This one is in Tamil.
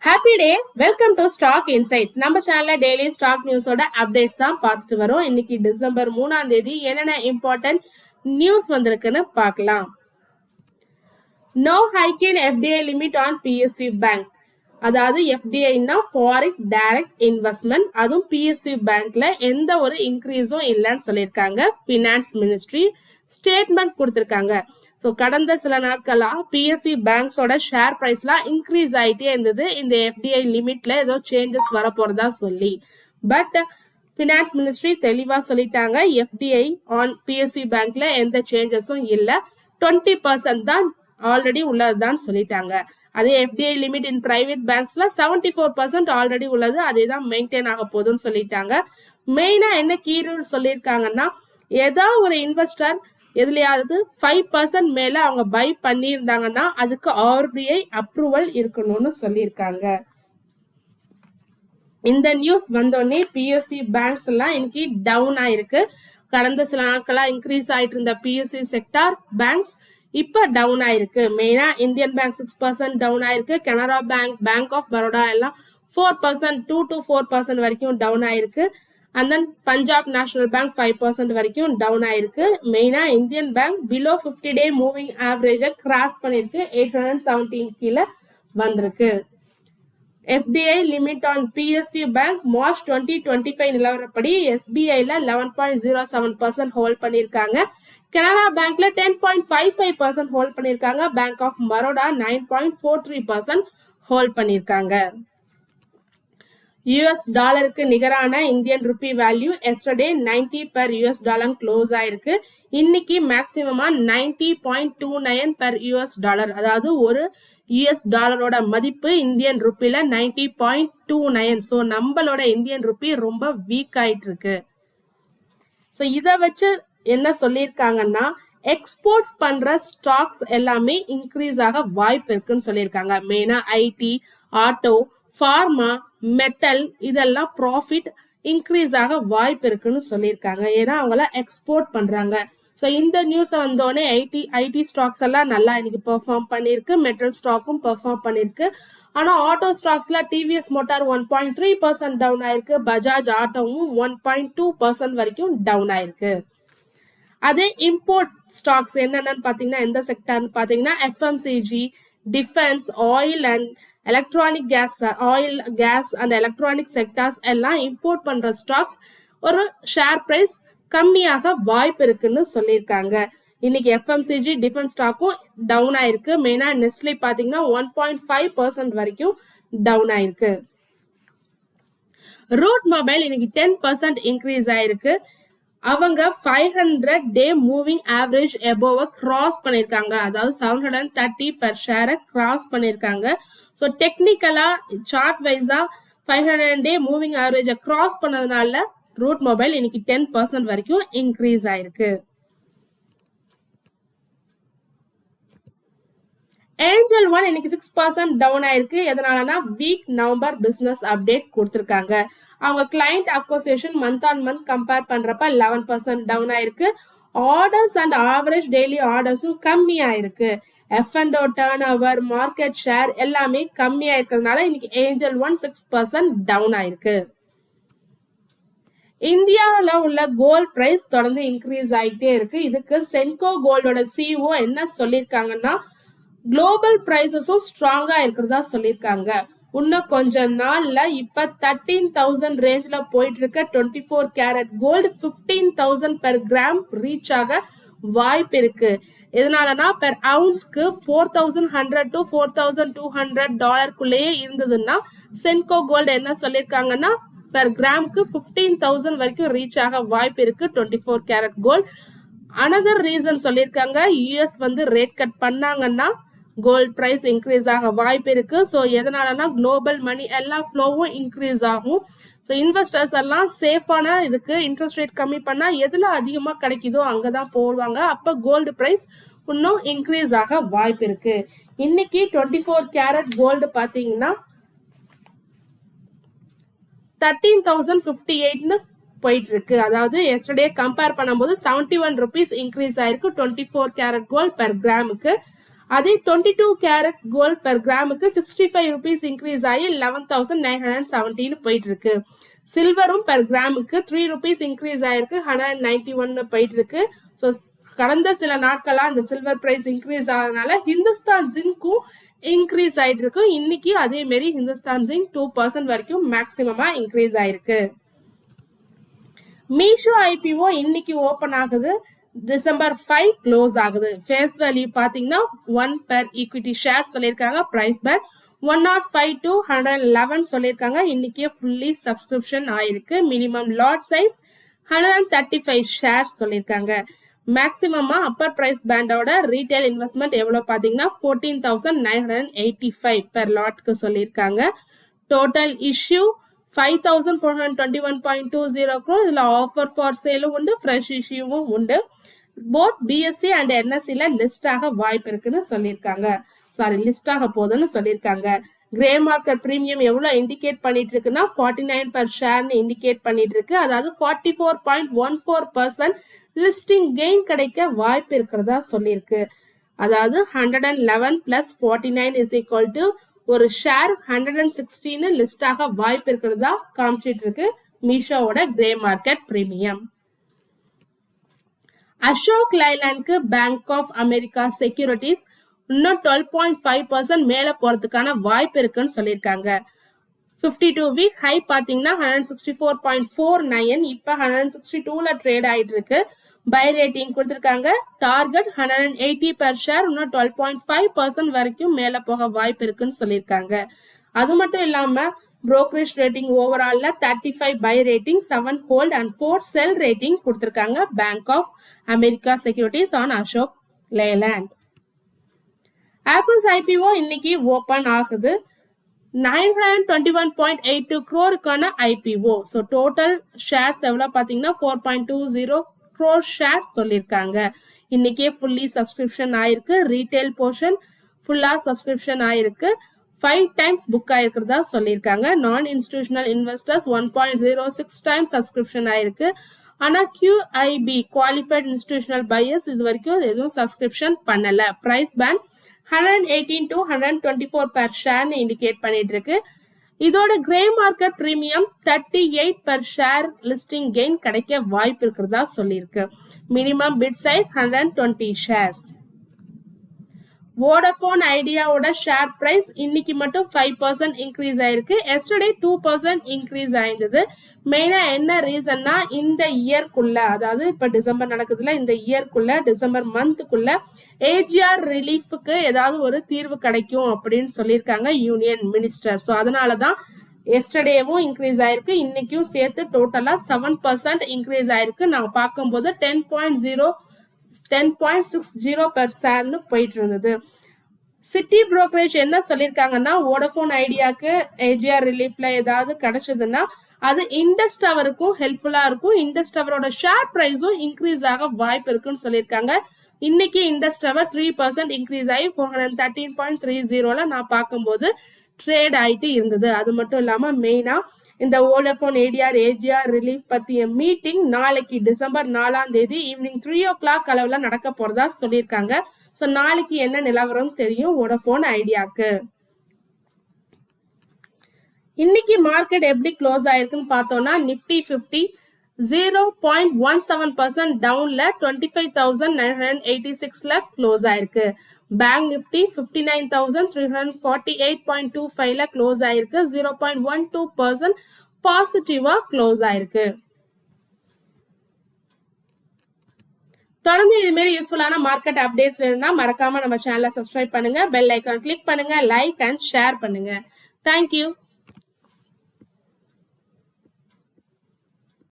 Happy day, welcome to stock insights. நம்ம சேனல்ல டெய்லி ஸ்டாக் நியூஸோட அப்டேட்ஸ் தான் பார்த்துட்டு வரோம். இன்னைக்கு டிசம்பர் 3ஆம் தேதி என்னென்ன இம்பார்ட்டன்ட் நியூஸ் வந்திருக்குன்னு பார்க்கலாம். No hike in FDI limit on PSU bank. அதாவது எஃப்டிஐனா ஃபாரின் டைரக்ட் இன்வெஸ்ட்மெண்ட், அதுவும் பிஎஸ்யூ பேங்க்ல எந்த ஒரு இன்க்ரீஸும் இல்லைன்னு சொல்லியிருக்காங்க. ஃபினான்ஸ் மினிஸ்ட்ரி ஸ்டேட்மெண்ட் கொடுத்திருக்காங்க. ஸோ கடந்த சில நாட்களா பிஎஸ்சி பேங்க்ஸோட ஷேர் பிரைஸ்லாம் இன்க்ரீஸ் ஆகிட்டே இருந்தது. இந்த எஃப்டிஐ லிமிட்ல ஏதோ சேஞ்சஸ் வரப்போறதா சொல்லி. பட் ஃபினான்ஸ் மினிஸ்ட்ரி தெளிவா சொல்லிட்டாங்க, எஃப்டிஐ ஆன் பிஎஸ்சி பேங்க்ல எந்த சேஞ்சஸும் இல்லை, 20% தான் ஆல்ரெடி உள்ளதுதான் சொல்லிட்டாங்க. அதே எஃப்டிஐ லிமிட் இன் பிரைவேட் பேங்க்ஸ்ல 74% ஆல்ரெடி உள்ளது, அதே தான் மெயின்டைன் ஆக போகுதுன்னு சொல்லிட்டாங்க. மெயினா என்ன கீ ரூல் சொல்லியிருக்காங்கன்னா, ஏதாவது ஒரு இன்வெஸ்டர் எதுலையாவது 5% மேல அவங்க பை பண்ணியிருந்தாங்கன்னா அதுக்கு ஆர்பிஐ அப்ரூவல் இருக்கணும்னு சொல்லியிருக்காங்க. இந்த நியூஸ் வந்தோடனே பிஎஸ்சி பேங்க்ஸ் எல்லாம் இன்னைக்கு டவுன் ஆயிருக்கு. கடந்த சில நாட்களா இன்க்ரீஸ் ஆயிட்டு இருந்த பிஎஸ்சி செக்டார் பேங்க்ஸ் இப்ப டவுன் ஆயிருக்கு. மெயினா இந்தியன் பேங்க் 6% டவுன் ஆயிருக்கு. Canara bank, bank of Baroda எல்லாம் 4%, 2 to 4% வரைக்கும் டவுன் ஆயிருக்கு. And then Punjab national bank 5% வரைக்கும் டவுன் ஆயிருக்கு. மெயினா Indian bank below 50-day moving ஆவரேஜை கிராஸ் பண்ணிருக்கு, 817 கீழே வந்திருக்கு. FDI limit on PSC bank March 2025 நிலவரப்படி எஸ்பிஐல 11.07% ஹோல்ட் பண்ணியிருக்காங்க. கனரா பேங்க்ல 10.55% ஹோல்ட் பண்ணியிருக்காங்க. பேங்க் ஆஃப் பரோடா 9.43% ஹோல்ட் பண்ணியிருக்காங்க. யூஎஸ் டாலருக்கு நிகரான Indian rupee value yesterday 90 per US dollar close ஆயிருக்கு. இன்னைக்கு மேக்சிமமா 90.29 per US டாலர், அதாவது ஒரு யூஎஸ் டாலரோட மதிப்பு இந்தியன் ருப்பில 90.29. ஸோ நம்மளோட இந்தியன் ருப்பி ரொம்ப வீக் ஆயிட்டு இருக்கு. ஸோ இதை வச்சு என்ன சொல்லியிருக்காங்கன்னா, எக்ஸ்போர்ட்ஸ் பண்ற ஸ்டாக்ஸ் எல்லாமே இன்க்ரீஸ் ஆக வாய்ப்பு இருக்குன்னு சொல்லியிருக்காங்க. மெயினா ஐடி, ஆட்டோ, ஃபார்மா, மெட்டல் இதெல்லாம் ப்ராஃபிட் இன்க்ரீஸ் ஆக வாய்ப்பு இருக்குன்னு சொல்லியிருக்காங்க. ஏன்னா அவங்கள எக்ஸ்போர்ட் பண்றாங்க. ஸோ இந்த நியூஸ் வந்தோடனே ஐடி ஸ்டாக்ஸ் எல்லாம் நல்லா இன்னைக்கு பெர்ஃபார்ம் பண்ணிருக்கு. மெட்டல் ஸ்டாக்கும் பெர்ஃபார்ம் பண்ணிருக்கு. ஆனா ஆட்டோ ஸ்டாக்ஸ்ல டிவிஎஸ் மோட்டார் 1.3% டவுன் ஆயிருக்கு. பஜாஜ் ஆட்டோவும் 1.2% வரைக்கும் டவுன் ஆயிருக்கு. அதே இம்போர்ட் ஸ்டாக்ஸ் என்னென்னு பாத்தீங்கன்னா, எந்த செக்டர்னு பாத்தீங்கன்னா FMCG, defence, oil and electronic gas, oil gas and electronic sectors எல்லாம் இம்போர்ட் பண்ற ஸ்டாக்ஸ் ஒரு ஷேர் பிரைஸ் கம்மியாக வாய்ப்பு இருக்குன்னு சொல்லியிருக்காங்க. இன்னைக்கு எஃப்எம்சிஜி, டிஃபென்ஸ் ஸ்டாக்கும் டவுன் ஆயிருக்கு. மெயினா நெஸ்லே பாத்தீங்கன்னா 1.5% வரைக்கும் டவுன் ஆயிருக்கு. ரூட் மொபைல் இன்னைக்கு 10% இன்க்ரீஸ் ஆயிருக்கு. அவங்க 500-day மூவிங் ஆவரேஜ் எபோவ கிராஸ் பண்ணியிருக்காங்க. அதாவது 730 per ஷேரை கிராஸ் பண்ணியிருக்காங்க. ஸோ டெக்னிக்கலா சார்ட் வைஸா 500-day மூவிங் ஆவரேஜை கிராஸ் பண்ணதுனால ரூட் மொபைல் இன்னைக்கு 10% வரைக்கும் இன்க்ரீஸ் ஆயிருக்கு. ஏஞ்சல் ஒன் இன்னைக்கு 6% டவுன் ஆயிருக்கு. எதனாலனா வீக் நவம்பர் பிசினஸ் அப்டேட் கொடுத்திருக்காங்க. அவங்க client acquisition month on month compare பண்றப்ப 11% டவுன் ஆயிருக்கு. ஆர்டர்ஸ் அண்ட் ஆவரேஜ் டெய்லி ஆர்டர்ஸும் கம்மி ஆயிருக்கு. எஃப்&ஓ டர்ன் ஓவர், மார்க்கெட் ஷேர் எல்லாமே கம்மியா இருக்கிறதுனால இன்னைக்கு ஏஞ்சல் ஒன் 6% டவுன் ஆயிருக்கு. இந்தியாவில் உள்ள கோல்ட் பிரைஸ் தொடர்ந்து இன்க்ரீஸ் ஆகிட்டே இருக்கு. இதுக்கு சென்கோ கோல்டோட சிஓ என்ன சொல்லியிருக்காங்கன்னா, குளோபல் பிரைசஸும் ஸ்ட்ராங்கா இருக்கிறதா சொல்லியிருக்காங்க. இன்னும் கொஞ்ச நாள்ல இப்ப 13,000 ரேஞ்ச்ல போயிட்டு இருக்க 24 carat gold 15,000 per gram reach ஆக வாய்ப்பு இருக்கு. இதனாலனா பெர் அவுன்ஸ்க்கு 4,100 to 4,200 டாலருக்குள்ளேயே இருந்ததுன்னா சென்கோ கோல்டு என்ன சொல்லியிருக்காங்கன்னா, பெர் கிராமுக்கு 15,000 வரைக்கும் ரீச் ஆக வாய்ப்பு இருக்கு 24 கேரட் கோல்டு. அனதர் ரீசன் சொல்லியிருக்காங்க, யூஎஸ் வந்து ரேட் கட் பண்ணாங்கன்னா கோல்ட் பிரைஸ் இன்க்ரீஸ் ஆக வாய்ப்பு இருக்கு. ஸோ எதனாலனா குளோபல் மணி எல்லா ஃப்ளோவும் இன்க்ரீஸ் ஆகும். ஸோ இன்வெஸ்டர்ஸ் எல்லாம் சேஃபான இதுக்கு இன்ட்ரெஸ்ட் ரேட் கம்மி பண்ணா எதுல அதிகமா கிடைக்குதோ அங்கதான் போடுவாங்க. அப்ப கோல்டு பிரைஸ் இன்னும் இன்க்ரீஸ் ஆக வாய்ப்பு இருக்கு. இன்னைக்கு 24 கேரட் கோல்டு பாத்தீங்கன்னா 13,058 போயிட்டு இருக்கு. அதாவது எஸ்டர்டே கம்பேர் பண்ணும்போது 71 rupees இன்க்ரீஸ் ஆயிருக்கு 24 கேரட் கோல்ட் பெர் கிராமுக்கு. அதே 22 கேரட் கோல்ட் பெர் கிராமுக்கு 65 rupees இன்க்ரீஸ் ஆகி 11,917 போயிட்டு இருக்கு. சில்வரும் பெர் கிராமுக்கு 3 rupees இன்க்ரீஸ் ஆயிருக்கு 191 போயிட்டு இருக்கு. ஸோ கடந்த சில நாட்களா அந்த சில்வர் பிரைஸ் இன்க்ரீஸ் ஆகிறதுனால ஹிந்துஸ்தான் ஜிங்க்கும் இன்க்ரீஸ் ஆயிட்டு இருக்கு. இன்னைக்கு அதே மாதிரி ஹிந்துஸ்தான் ஜிங்க் 2% வரைக்கும் மேக்சிமமா இன்க்ரீஸ் ஆயிருக்கு. மீஷோ ஐபிஓ இன்னைக்கு ஓபன் ஆகுது. December 5 க்ளோஸ் ஆகுது. ஃபேஸ் வேல்யூ பாத்தீங்கன்னா 1 per equity ஷேர் சொல்லியிருக்காங்க. பிரைஸ் பேர் 105 to 111 சொல்லியிருக்காங்க. இன்னைக்கே ஃபுல்லி சப்ஸ்கிரிப்ஷன் ஆயிருக்கு. மினிமம் லாட் சைஸ் 135 ஷேர் சொல்லியிருக்காங்க. மேக்சிமமா அப்பர் பிரைஸ் பேண்டோட ரீட்டைல் இன்வெஸ்ட்மெண்ட் எவ்வளவு பாத்தீங்கன்னா 14,985 per லாட்க்கு சொல்லியிருக்காங்க. Total issue 5,421.20 crore. இதுல ஆஃபர் ஃபார் சேலும் உண்டு, ஃப்ரெஷ் இஷ்யூவும் உண்டு. போத் பிஎஸ்சி அண்ட் என்எஸ்சில லிஸ்ட் ஆக வாய்ப்பு இருக்குன்னு சொல்லியிருக்காங்க. லிஸ்ட் ஆக போதுன்னு சொல்லியிருக்காங்க. கிரே மார்க்கெட் பிரீமியம் எவ்வளவு இண்டிகேட் பண்ணிட்டு இருக்குன்னா 49 per ஷேர்னு இண்டிகேட் பண்ணிட்டு இருக்கு. அதாவது 44.14% லிஸ்டிங் கெயின் கிடைக்க வாய்ப்பு இருக்கிறதா சொல்லியிருக்கு. அதாவது 111 plus 49 is equal to ஒரு ஷேர் 116 லிஸ்ட் ஆக வாய்ப்பு இருக்கிறதா காமிச்சிட்டு இருக்கு மீஷோவோட கிரே மார்க்கெட் பிரீமியம். அசோக் லைலாண்ட்க்கு பேங்க் ஆஃப் அமெரிக்கா செக்யூரிட்டிஸ் இன்னும் 12.5% மேல போறதுக்கான வாய்ப்பு இருக்குன்னு சொல்லியிருக்காங்க. 52 வீக் ஹை பாத்தீங்கன்னா 164.49, இப்ப 162ல ட்ரேட் ஆயிட்டு இருக்கு. பை ரேட்டிங் கொடுத்திருக்காங்க. டார்கெட் 180 per ஷேர் இன்னும் 12.5% வரைக்கும் மேல போக வாய்ப்பு இருக்குன்னு சொல்லியிருக்காங்க. அது மட்டும் இல்லாம brokerage ரேட்டிங் ஓவரால்ல 35 buy rating, 7 hold and 4 sell rating கொடுத்திருக்காங்க bank of America securities on Ashok Leyland. ஆப்பிள்ஸ் ஐபிஓ இன்னைக்கு ஓபன் ஆகுது. 921.82 crore IPO. So total shares எவ்வளவு பாத்தீங்கன்னா 4.20 crore ஷேர்ஸ் சொல்லியிருக்காங்க. இன்னைக்கே ஃபுல்லி சப்ஸ்கிரிப்ஷன் ஆயிருக்கு. ரீட்டைல் போர்ஷன் ஃபுல்லா சப்ஸ்கிரிப்ஷன் ஆயிருக்கு. 5 times புக் ஆயிருக்கிறதா சொல்லியிருக்காங்க. நான் இன்ஸ்டிடியூஷனல் இன்வெஸ்டர்ஸ் 1.06 times சப்ஸ்கிரிப்ஷன் ஆயிருக்கு. ஆனா QIB குவாலிஃபைட் இன்ஸ்டிடியூஷனல் பையர்ஸ் இது வரைக்கும் எதுவும் சப்ஸ்கிரிப்ஷன் பண்ணல. Price band 118 to 124 per share indicate பண்ணிட்டு இருக்கு. இதோட grey market premium 38 per share listing gain கிடைக்க வாய்ப்பு இருக்கிறதா சொல்லியிருக்கு. Minimum bid size 120 shares. Vodafone ஐடியாவோட ஷேர் பிரைஸ் இன்னைக்கு மட்டும் 5% இன்க்ரீஸ் ஆயிருக்கு. எஸ்டர்டே 2% இன்க்ரீஸ் ஆயிருந்தது. மெயினா என்ன ரீசன்னா இந்த இயர்க்குள்ள, அதாவது இப்ப டிசம்பர் நடக்குதுல, இந்த இயர்க்குள்ள டிசம்பர் மந்த்துக்குள்ள ஏஜிஆர் ரிலீஃபுக்கு ஏதாவது ஒரு தீர்வு கிடைக்கும் அப்படின்னு சொல்லியிருக்காங்க யூனியன் மினிஸ்டர். ஸோ அதனாலதான் எஸ்டர்டேவும் இன்க்ரீஸ் ஆயிருக்கு. இன்னைக்கும் சேர்த்து டோட்டலா 7% இன்க்ரீஸ் ஆயிருக்கு. நாங்க பார்க்கும்போது 10.60 per ஷேர்னு போயிட்டு இருந்தது. சிட்டி புரோக்கரேஜ் என்ன சொல்லியிருக்காங்கன்னா வோடஃபோன் ஐடியாக்கு ஏஜிஆர் ரிலீஃப்ல ஏதாவது கிடைச்சதுன்னா அது இண்டஸ் டவருக்கும் ஹெல்ப்ஃபுல்லா இருக்கும். இண்டஸ் டவரோட ஷேர் பிரைஸும் இன்க்ரீஸ் ஆக வாய்ப்பு இருக்குன்னு சொல்லியிருக்காங்க. இன்னைக்கு இண்டஸ் டவர் 3% இன்க்ரீஸ் ஆகி 413.30ல நான் பார்க்கும்போது ட்ரேட் ஆயிட்டு இருந்தது. அது மட்டும் இல்லாம மெயினா இந்த வோடஃபோன் ஏஜிஆர் ரிலீஃப் பத்திய மீட்டிங் நாளைக்கு டிசம்பர் 4ஆம் தேதி ஈவினிங் 3 o'clock அளவுல நடக்க போறதா சொல்லியிருக்காங்க. ஸோ நாளைக்கு என்ன நிலவரம் தெரியும் வோடஃபோன் ஐடியாக்கு. இன்னைக்கு மார்க்கெட் எப்படி க்ளோஸ் ஆயிருக்குன்னு பார்த்தோம்னா நிப்டி 50 0.17% டவுன்ல 25,986ல க்ளோஸ் ஆயிருக்கு. பேங்க் நிப்டி 59,348.25ல க்ளோஸ் ஆயிருக்கு. 0.12% பாசிட்டிவா க்ளோஸ் ஆயிருக்கு. தொடர்ந்து இது மாதிரி யூஸ்ஃபுல்லான மார்க்கெட் அப்டேட்ஸ் வேணும்னா மறக்காம நம்ம சேனலை சப்ஸ்கிரைப் பண்ணுங்க, பெல் ஐக்கான் கிளிக் பண்ணுங்க, லைக் அண்ட் ஷேர் பண்ணுங்க. தேங்க்யூ.